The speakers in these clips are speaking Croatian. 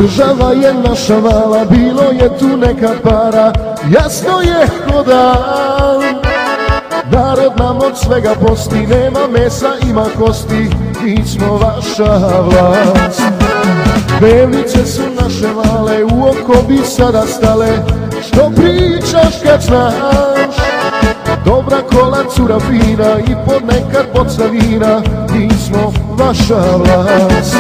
Država je naša mala, bilo je tu neka para, jasno je ko dan. Narod nam od svega posti, nema mesa, ima kosti, mi smo vaša vlast. Dnevnice su naše male, u oko bi sada stale, što pričaš kad znaš? Dobra kola, cura fina i ponekad boca vina, mi smo vaša vlast.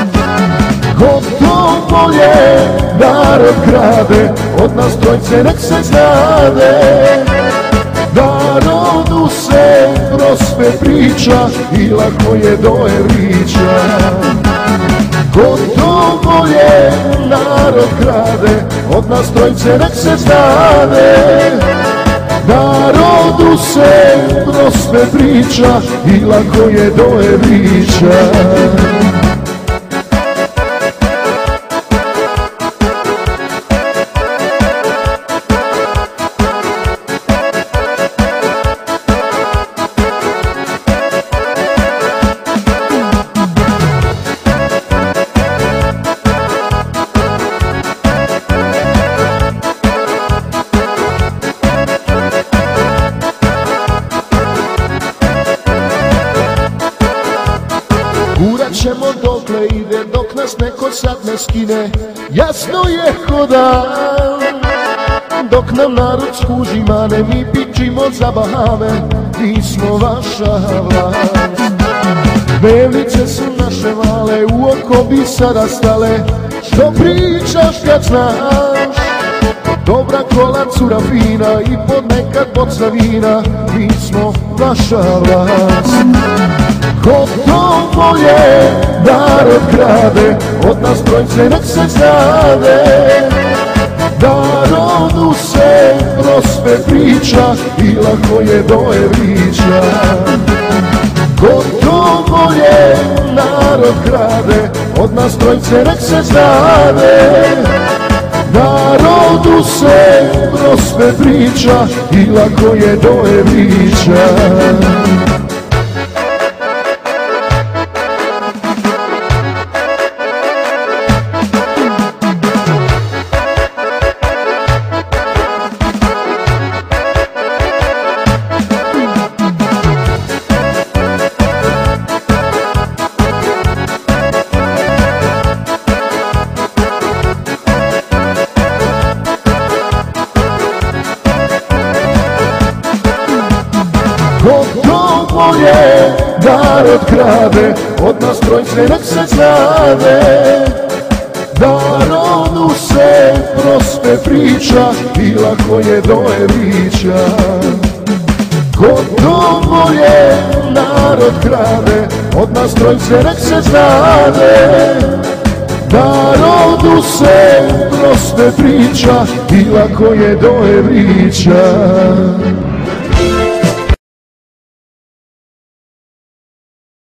Gotovo je, narod krade, od nas trojce nek se znade. Narodu se prospe priča i lako je do Erića. Gotovo je, narod krade, od nas trojce nek se znade. Narodu se prospe priča i lako je do Erića. Gurat ćemo dokle ide, dok nas neko sad ne skine, jasno je ko dan. Dok nam narod skuži mane, mi pičimo za Bahame, mi smo vaša vlast. Dnevnice su naše male, u oko bi sada stale, što pričaš kad znaš? Dobra kola, cura fina i ponekad boca vina, mi smo vaša vlast. Gotovo je, narod krade, od nas trojce nek se znade. Narodu se prospe priča i lako je do Erića. Gotovo je, narod krade, od nas trojce nek se znade. Narodu se prospe priča i lako je do Erića. Gotovo je, narod krade, od nas trojce nek se znade. Narodu se prospe priča i lako je do Erića. Gotovo je, narod krade, od nas trojce nek se znade. Narodu se prospe priča i lako je do Erića.